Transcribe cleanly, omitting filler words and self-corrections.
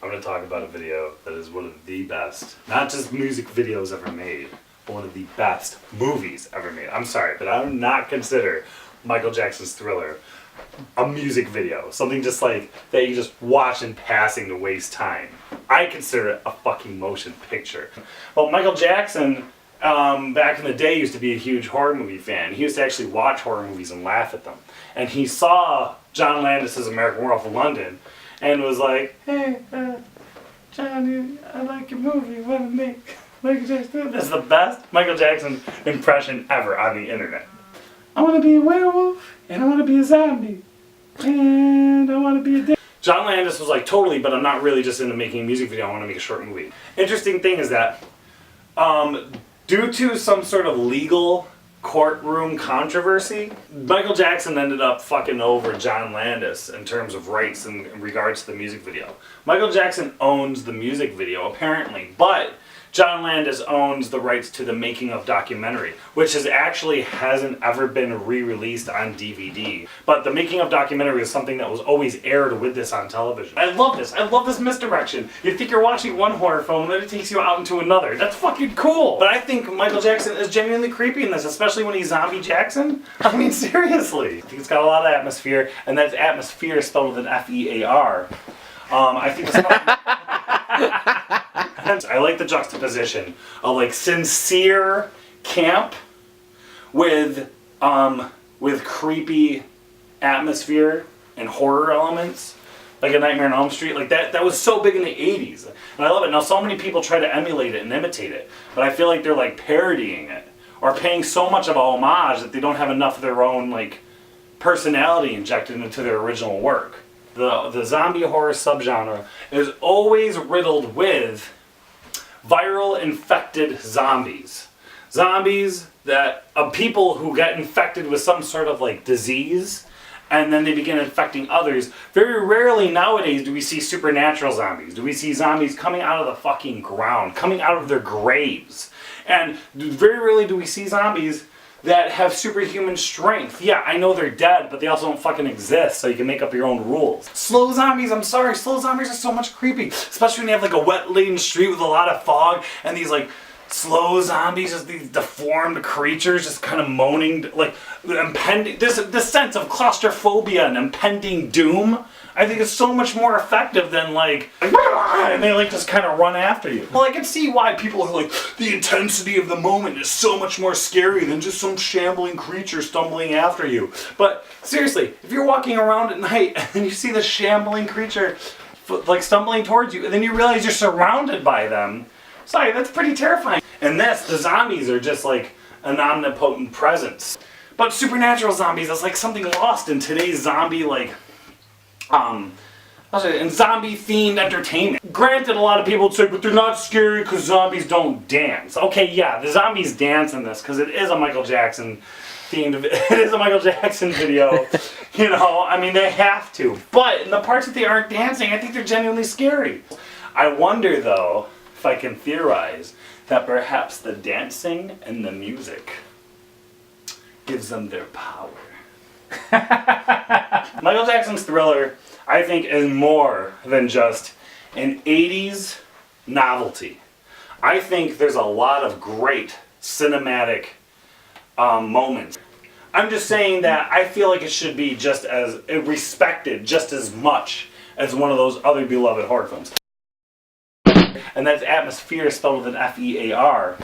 I'm going to talk about a video that is one of the best, not just music videos ever made, but one of the best movies ever made. I'm sorry, but I do not consider Michael Jackson's Thriller a music video. Something just like that you just watch in passing to waste time. I consider it a fucking motion picture. Well, Michael Jackson, back in the day, used to be a huge horror movie fan. He used to actually watch horror movies and laugh at them. And he saw John Landis's American Werewolf in London and was like, hey, Johnny, I like your movie. What to make Michael Jackson? That's the best Michael Jackson impression ever on the internet. I want to be a werewolf, and I want to be a zombie, and I want to be a dick. John Landis was like, totally, but I'm not really just into making a music video. I want to make a short movie. Interesting thing is that due to some sort of legal courtroom controversy, Michael Jackson ended up fucking over John Landis in terms of rights in regards to the music video. Michael Jackson owns the music video, apparently, but John Landis owns the rights to the making of documentary, which hasn't ever been re-released on DVD. But the making of documentary is something that was always aired with this on television. I love this. I love this misdirection. You think you're watching one horror film and then it takes you out into another. That's fucking cool. But I think Michael Jackson is genuinely creepy in this, especially when he's Zombie Jackson. I mean, seriously. I think it's got a lot of atmosphere, and that atmosphere is spelled with an F-E-A-R. I think I like the juxtaposition of like sincere camp with creepy atmosphere and horror elements, like A Nightmare on Elm Street. Like that was so big in the 80s, and I love it. Now so many people try to emulate it and imitate it, but I feel like they're like parodying it or paying so much of a homage that they don't have enough of their own like personality injected into their original work. The zombie horror subgenre is always riddled with viral infected zombies. Zombies that people who get infected with some sort of like disease and then they begin infecting others. Very rarely nowadays do we see supernatural zombies. Do we see zombies coming out of the fucking ground, coming out of their graves. And very rarely do we see zombies that have superhuman strength. Yeah, I know they're dead, but they also don't fucking exist, so you can make up your own rules. Slow zombies, I'm sorry, slow zombies are so much creepy. Especially when you have like a wet-laden street with a lot of fog, and these like slow zombies, just these deformed creatures just kind of moaning, like impending, this sense of claustrophobia and impending doom. I think it's so much more effective than like and they like just kind of run after you. Well, I can see why people are like, the intensity of the moment is so much more scary than just some shambling creature stumbling after you. But seriously, if you're walking around at night and you see this shambling creature like stumbling towards you, and then you realize you're surrounded by them, sorry, that's pretty terrifying. And the zombies are just like an omnipotent presence. But supernatural zombies, that's like something lost in today's zombie like and zombie-themed entertainment. Granted, a lot of people would say, but they're not scary because zombies don't dance. Okay, yeah, the zombies dance in this because it is a Michael Jackson themed, it is a Michael Jackson video. You know, I mean, they have to. But in the parts that they aren't dancing, I think they're genuinely scary. I wonder, though, if I can theorize that perhaps the dancing and the music gives them their power. Michael Jackson's Thriller, I think, is more than just an 80s novelty. I think there's a lot of great cinematic moments. I'm just saying that I feel like it should be just as respected just as much as one of those other beloved horror films. And that's atmosphere spelled with an F-E-A-R.